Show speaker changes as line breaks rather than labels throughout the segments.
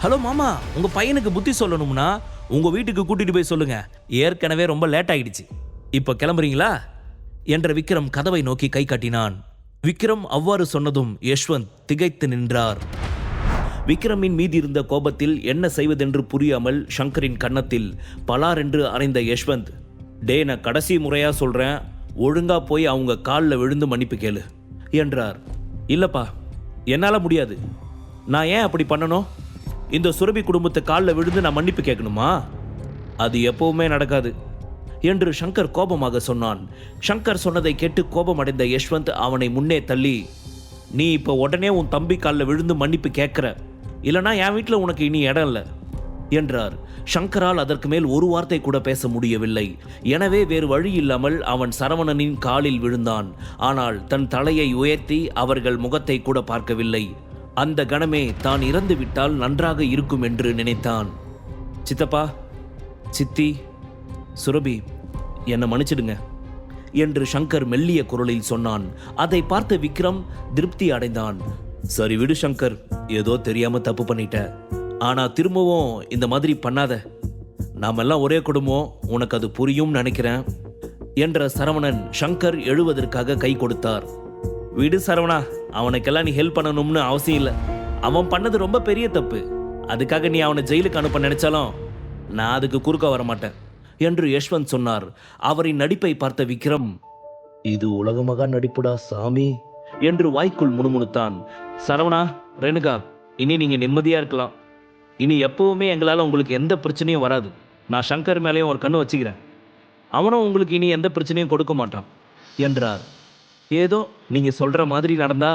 Hello மாமா, உங்க பையனுக்கு புத்தி சொல்லணும்னா உங்க வீட்டுக்கு கூட்டிட்டு போய் சொல்லுங்க. ஏற்கனவே ரொம்ப லேட் ஆயிடுச்சு. இப்போ கிளம்புறீங்களா என்ற விக்ரம் கதவை நோக்கி கை காட்டினான். விக்ரம் அவ்வாறு சொன்னதும் யஷ்வந்த் திகைத்து நின்றார். விக்ரமின் மீது இருந்த கோபத்தில் என்ன செய்வதென்று புரியாமல் சங்கரின் கன்னத்தில் பலாரென்று அறைந்த யஷ்வந்த், டே நான் கடைசி முறையா சொல்றேன், ஒழுங்கா போய் அவங்க காலில் விழுந்து மன்னிப்பு கேளு என்றார். இல்லப்பா, என்னால முடியாது. நான் ஏன் அப்படி பண்ணணும்? இந்த சுரபி குடும்பத்தை காலில் விழுந்து நான் மன்னிப்பு கேட்கணுமா? அது எப்பவுமே நடக்காது என்று சங்கர் கோபமாக சொன்னான். சங்கர் சொன்னதை கேட்டு கோபமடைந்த யஷ்வந்த் அவனை முன்னே தள்ளி, நீ இப்போ உடனே உன் தம்பி காலில் விழுந்து மன்னிப்பு கேட்கிற, இல்லைனா என் வீட்டில் உனக்கு இனி இடம் இல்லை என்றார். சங்கரால் அதற்கு மேல் ஒரு வார்த்தை கூட பேச முடியவில்லை. எனவே வேறு வழி இல்லாமல் அவன் சரவணனின் காலில் விழுந்தான். ஆனால் தன் தலையை உயர்த்தி அவர்கள் முகத்தை கூட பார்க்கவில்லை. அந்த கணமே தான் இறந்து விட்டால் நன்றாக இருக்கும் என்று நினைத்தான். சித்தப்பா, சித்தி, சுரபி, என்னை மன்னிச்சிடுங்க என்று சங்கர் மெல்லிய குரலில் சொன்னான். அதை பார்த்த விக்ரம் திருப்தி அடைந்தான். சரி விடு சங்கர், ஏதோ தெரியாம தப்பு பண்ணிட்ட. ஆனா திரும்பவும் இந்த மாதிரி பண்ணாத. நாமெல்லாம் ஒரே குடும்பம், உனக்கு அது புரியும் நினைக்கிறேன் என்ற சரவணன் சங்கர் எழுவதற்காக கை கொடுத்தார். விடு சரவணா, அவனுக்கெல்லாம் நீ ஹெல்ப் பண்ணணும்னு அவசியம் இல்லை. அவன் பண்ணது ரொம்ப பெரிய தப்பு. அதுக்காக நீ அவனை ஜெயிலுக்கு அனுப்ப நினைச்சாலும் நான் அதுக்கு குறுக்க வரமாட்டேன் என்று யஷ்வந்த் சொன்னார். அவரின் நடிப்பை பார்த்த விக்ரம், இது உலகமகா நடிப்புடா சாமி என்று வாய்க்குள் முணுமுணுத்தான். சரவணா, ரேணுகா, இனி நீங்க நிம்மதியா இருக்கலாம். இனி எப்பவுமே எங்களால் உங்களுக்கு எந்த பிரச்சனையும் வராது. நான் சங்கர் மேலேயும் ஒரு கண்ணு வச்சுக்கிறேன். அவனும் உங்களுக்கு இனி எந்த பிரச்சனையும் கொடுக்க மாட்டான் என்றார். ஏதோ நீங்க சொல்ற மாதிரி நடந்தா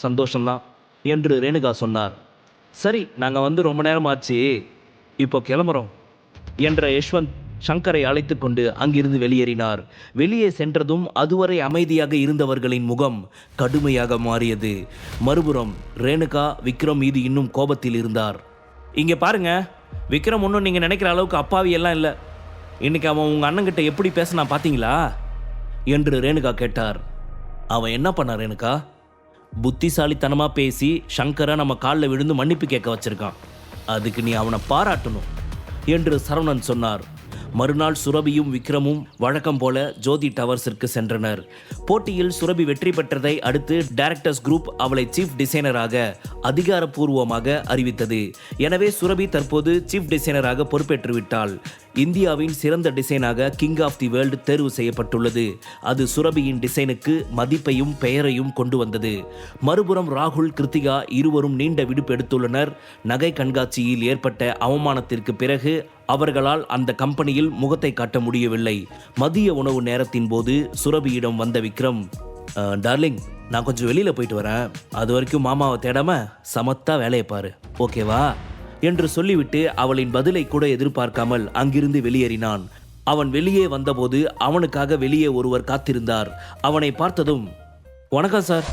சந்தோஷம்தான் என்று ரேணுகா சொன்னார். சரி, நாங்க வந்து ரொம்ப நேரம் ஆச்சு, இப்போ கிளம்புறோம் என்ற யஷ்வந்த் சங்கரை அழைத்து கொண்டு அங்கிருந்து வெளியேறினார். வெளியே சென்றதும் அதுவரை அமைதியாக இருந்தவர்களின் முகம் கடுமையாக மாறியது. மறுபுறம் ரேணுகா விக்ரம் மீது இன்னும் கோபத்தில் இருந்தார். இங்க பாருங்க, விக்ரம் ஒன்றும் நீங்க நினைக்கிற அளவுக்கு அப்பாவி எல்லாம் இல்லை. இன்னைக்கு அவன் உங்க அண்ணன்கிட்ட எப்படி பேசினா பாத்தீங்களா என்று ரேணுகா கேட்டார். அவன் என்ன பண்ணான் ரேணுகா? புத்திசாலித்தனமா பேசி சங்கரை நம்ம காலில் விழுந்து மன்னிப்பு கேட்க வச்சிருக்கான். அதுக்கு நீ அவனை பாராட்டணும் என்று சரவணன் சொன்னார். மறுநாள் சுரபியும் விக்ரமும் வழக்கம் போல ஜோதி டவர்ஸிற்கு சென்றனர். போட்டியில் சுரபி வெற்றி பெற்றதை அடுத்து டைரக்டர்ஸ் குரூப் அவளை சீஃப் டிசைனராக அதிகாரப்பூர்வமாக அறிவித்தது. எனவே சுரபி தற்போது சீஃப் டிசைனராக பொறுப்பேற்றுவிட்டாள். இந்தியாவின் சிறந்த டிசைனாக கிங் ஆஃப் தி வேர்ல்டு தேர்வு செய்யப்பட்டுள்ளது. அது சுரபியின் டிசைனுக்கு மதிப்பையும் பெயரையும் கொண்டு வந்தது. மறுபுறம் ராகுல், கிருத்திகா இருவரும் நீண்ட விடுப்பு எடுத்துள்ளனர். நகை கண்காட்சியில் ஏற்பட்ட அவமானத்திற்கு பிறகு அவர்களால் அந்த கம்பெனியில் முகத்தை காட்ட முடியவில்லை. மதிய உணவு நேரத்தின் போது சுரபியிடம் வந்த விக்ரம், டார்லிங், நான் கொஞ்சம் வெளியில போயிட்டு வரேன். அது வரைக்கும் மாமாவை தேடாம சமத்தா வேலையை பாரு, ஓகேவா என்று சொல்லிவிட்டு அவளின் பதிலை கூட எதிர்பார்க்காமல் அங்கிருந்து வெளியேறினான். அவன் வெளியே வந்தபோது அவனுக்காக வெளியே ஒருவர் காத்திருந்தார். அவனை பார்த்ததும், வணக்கம் சார்,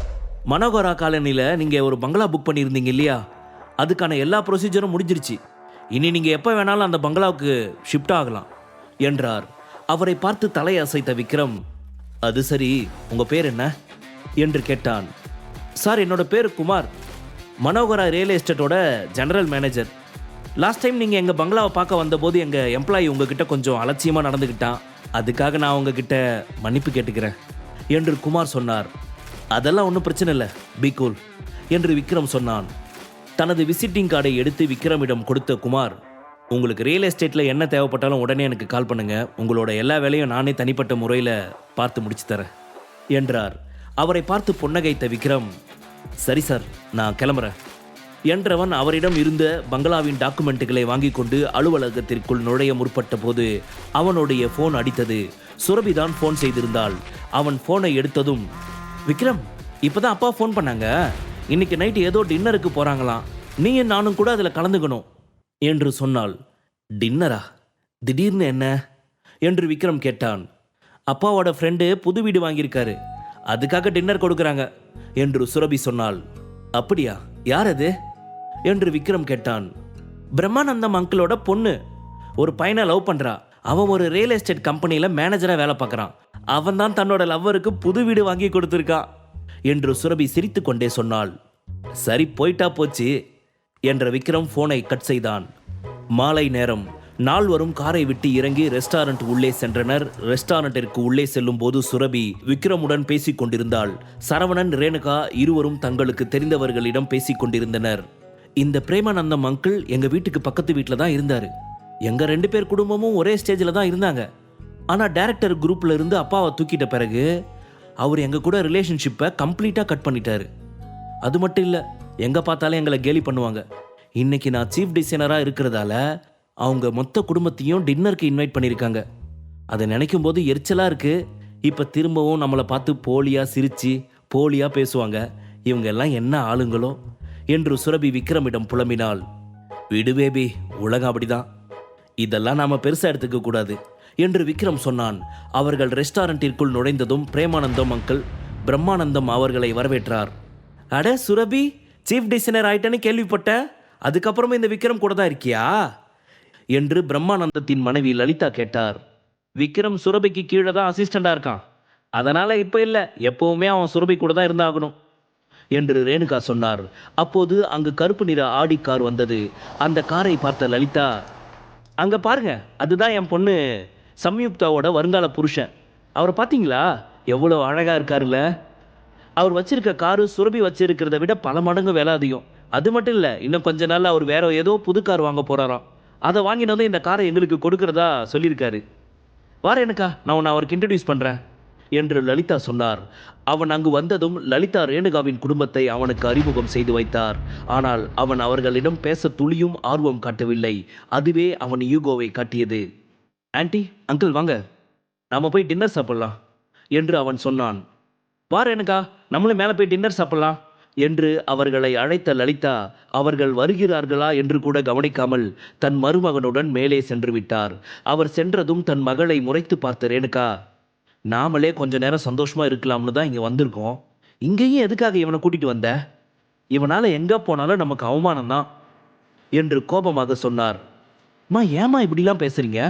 மனோகரா காலனியில் நீங்கள் ஒரு பங்களா புக் பண்ணியிருந்தீங்க இல்லையா? அதுக்கான எல்லா ப்ரொசீஜரும் முடிஞ்சிருச்சு. இனி நீங்கள் எப்போ வேணாலும் அந்த பங்களாவுக்கு ஷிஃப்ட் ஆகலாம் என்றார். அவரை பார்த்து தலை அசைத்த விக்ரம், அது சரி, உங்கள் பேர் என்ன என்று கேட்டான். சார், என்னோட பேர் குமார், மனோகரா ரியல் எஸ்டேட்டோட ஜெனரல் மேனேஜர். லாஸ்ட் டைம் நீங்கள் எங்கள் பங்களாவை பார்க்க வந்தபோது எங்கள் எம்ப்ளாயி உங்ககிட்ட கொஞ்சம் அலட்சியமாக நடந்துக்கிட்டான். அதுக்காக நான் உங்ககிட்ட மன்னிப்பு கேட்டுக்கிறேன் என்று குமார் சொன்னார். அதெல்லாம் ஒன்றும் பிரச்சனை இல்லை, பி கூல் என்று விக்ரம் சொன்னான். தனது விசிட்டிங் கார்டை எடுத்து விக்ரமிடம் கொடுத்த குமார், உங்களுக்கு ரியல் எஸ்டேட்டில் என்ன தேவைப்பட்டாலும் உடனே எனக்கு கால் பண்ணுங்க, உங்களோட எல்லா வேலையும் நானே தனிப்பட்ட முறையில் பார்த்து முடிச்சு தரேன் என்றார். அவரை பார்த்து புன்னகைத்த விக்ரம், சரி சார், நான் கிளம்புறேன் என்றவன் அவரிடம் இருந்த பங்களாவின் டாக்குமெண்ட்டுகளை வாங்கி கொண்டு அலுவலகத்திற்குள் நுழைய முற்பட்ட போது அவனுடைய போன் அடித்தது. சுரபிதான் போன் செய்திருந்தாள். அவன் போனை எடுத்ததும், விக்ரம், இப்போதான் அப்பா ஃபோன் பண்ணாங்க, இன்னைக்கு நைட்டு ஏதோ டின்னருக்கு போகிறாங்களாம், நீயும் நானும் கூட அதில் கலந்துக்கணும் என்று சொன்னாள். டின்னரா? திடீர்னு என்ன என்று விக்ரம் கேட்டான். அப்பாவோட ஃப்ரெண்டு புது வீடு வாங்கியிருக்காரு, அதுக்காக டின்னர் கொடுக்குறாங்க என்று சுரபி சொன்னாள். அப்படியா? யார் அது என்று விக்ரம் கேட்டான். பிரம்மானந்தம் அங்கிளோட பொண்ணு ஒரு பையனை லவ் பண்ணுறா. அவன் ஒரு ரியல் எஸ்டேட் கம்பெனியில் மேனேஜராக வேலை பார்க்குறான். அவன் தான் தன்னோட லவ்வருக்கு புது வீடு வாங்கி கொடுத்துருக்கான் என்று சுரபி சிரித்து கொண்டே சொன்னாள். சரி, போயிட்டா போச்சு. என்ற விக்ரம் போனை கட் செய்தான். மாலை நேரம். நால்வரும் காரை விட்டு இறங்கி ரெஸ்டாரண்ட் உள்ளே சென்றனர். ரெஸ்டாரண்டிற்கு உள்ளே செல்லும் போது சுரபி விக்ரமுடன் பேசிக் கொண்டிருந்தாள். சரவணன், ரேணுகா இருவரும் தங்களுக்கு தெரிந்தவர்களிடம் பேசிக் கொண்டிருந்தனர். இந்த பிரேமானந்தம் அங்கிள் எங்க வீட்டுக்கு பக்கத்து வீட்டில் தான் இருந்தாரு. எங்க 2 பேர் குடும்பமும் ஒரே ஸ்டேஜில் தான் இருந்தாங்க. ஆனா டைரக்டர் குரூப்ல இருந்து அப்பாவை தூக்கிட்ட பிறகு அவர் எங்க கூட ரிலேஷன்ஷிப்பை கம்ப்ளீட்டா கட் பண்ணிட்டாரு. அது மட்டும் இல்ல, எங்க பார்த்தாலும் எங்களை கேலி பண்ணுவாங்க. இன்னைக்கு நான் சீஃப் டிசைனரா இருக்கிறதால அவங்க மொத்த குடும்பத்தையும் டின்னருக்கு இன்வைட் பண்ணியிருக்காங்க. அதை நினைக்கும் போது எரிச்சலா இருக்கு. இப்ப திரும்பவும் நம்மளை பார்த்து போலியா சிரிச்சு போலியா பேசுவாங்க. இவங்க எல்லாம் என்ன ஆளுங்களோ என்று சுரபி விக்ரமிடம் புலம்பினாள். விடு பேபி, உலகம் அப்படிதான். இதெல்லாம் நாம பெருசா எடுத்துக்க கூடாது என்று விக்ரம் சொன்னான். அவர்கள் ரெஸ்டாரண்டிற்குள் நுழைந்ததும் பிரேமானந்தம் அங்கிள் பிரம்மானந்தம் அவர்களை வரவேற்றார். அட சுரபி, சீஃப் டிசைனர் ஆயிட்டேன்னு கேள்விப்பட்டேன். அதுக்கப்புறமே இந்த விக்ரம் கூட தான் இருக்கியா என்று பிரம்மானந்தத்தின் மனைவி லலிதா கேட்டார். விக்ரம் சுரபிக்கு கீழே தான் அசிஸ்டண்டா இருக்கான். அதனால இப்ப இல்ல, எப்பவுமே அவன் சுரபி கூட தான் இருந்தாகணும் என்று ரேணுகா சொன்னார். அப்போது அங்கு கருப்பு நிற ஆடி கார் வந்தது. அந்த காரை பார்த்த லலிதா, அங்க பாருங்க, அதுதான் என் பொண்ணு சம்யுக்தாவோட வருங்கால புருஷன். அவரை பார்த்தீங்களா? எவ்வளோ அழகா இருக்காருல்ல. அவர் வச்சிருக்க காரு சுரபி வச்சிருக்கிறத விட பல மடங்கு விலை அதிகம். அது மட்டும் இல்லை, இன்னும் கொஞ்ச நாள் அவர் வேற ஏதோ புது கார் வாங்க போறாராம். அதை வாங்கினதும் இந்த காரை எங்களுக்கு கொடுக்கறதா சொல்லியிருக்காரு. வார எனக்கா, நான் உன்னை அவருக்கு இன்ட்ரடியூஸ் பண்ணுறேன் என்று லலிதா சொன்னார். அவன் அங்கு வந்ததும் லலிதா ரேணுகாவின் குடும்பத்தை அவனுக்கு அறிமுகம் செய்து வைத்தார். ஆனால் அவன் அவர்களிடம் பேச துளியும் ஆர்வம் காட்டவில்லை. அதுவே அவன் ஈகோவை காட்டியது. ஆன்ட்டி, அங்கிள் வாங்க, நாம போய் டின்னர் சாப்பிடலாம் என்று அவன் சொன்னான். வார எனக்கா, நம்மளும் மேலே போய் டின்னர் சாப்பிடலாம் என்று அவர்களை அழைத்த லலிதா அவர்கள் வருகிறார்களா என்று கூட கவனிக்காமல் தன் மருமகனுடன் மேலே சென்று விட்டார். அவர் சென்றதும் தன் மகளை முறைத்து பார்த்த ரேணுகா, நாமளே கொஞ்ச நேரம் சந்தோஷமா இருக்கலாம்னு தான் இங்கே வந்திருக்கோம். இங்கேயும் எதுக்காக இவனை கூட்டிட்டு வந்த? இவனால எங்க போனாலும் நமக்கு அவமானம் தான் என்று கோபமாக சொன்னார். அம்மா, ஏமா இப்படிலாம் பேசுறீங்க?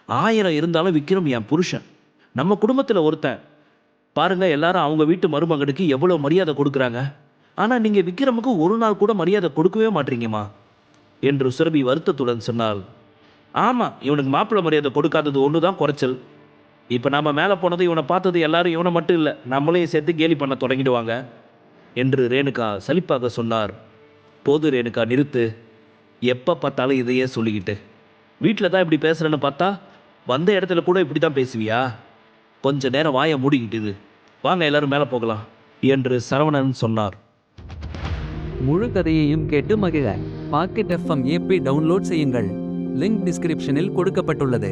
1000 இருந்தாலும் விக்ரம் என் புருஷன், நம்ம குடும்பத்தில் ஒருத்தன். பாருங்க, எல்லாரும் அவங்க வீட்டு மருமகனுக்கு எவ்வளோ மரியாதை கொடுக்குறாங்க. ஆனால் நீங்கள் விக்ரமுக்கு ஒரு நாள் கூட மரியாதை கொடுக்கவே மாட்டீங்கம்மா என்று சுரபி வருத்தத்துடன் சொன்னாள். ஆமாம், இவனுக்கு மாப்பிள்ளை மரியாதை கொடுக்காதது ஒன்று தான் குறைச்சல். இப்போ நாம் மேலே போனது இவனை பார்த்தது எல்லாரும் இவனை மட்டும் இல்லை, நம்மளையும் சேர்த்து கேலி பண்ண தொடங்கிடுவாங்க என்று ரேணுகா சலிப்பாக சொன்னார். போது ரேணுகா, நிறுத்து. எப்போ பார்த்தாலும் இதையே சொல்லிக்கிட்டு. வீட்டில் தான் இப்படி பேசுகிறேன்னு பார்த்தா வந்த இடத்துல கூட இப்படி தான் பேசுவியா? கொஞ்ச நேரம் வாயை மூடிக்கிட்டு வாங்க, எல்லாரும் மேலே போகலாம் என்று சரவணன் சொன்னார்.
முழு கதையையும் கேட்டு மகிழ பாக்கெட் FM ஆப்பை டவுன்லோட் செய்யுங்கள். லிங்க் டிஸ்கிரிப்ஷனில் கொடுக்கப்பட்டுள்ளது.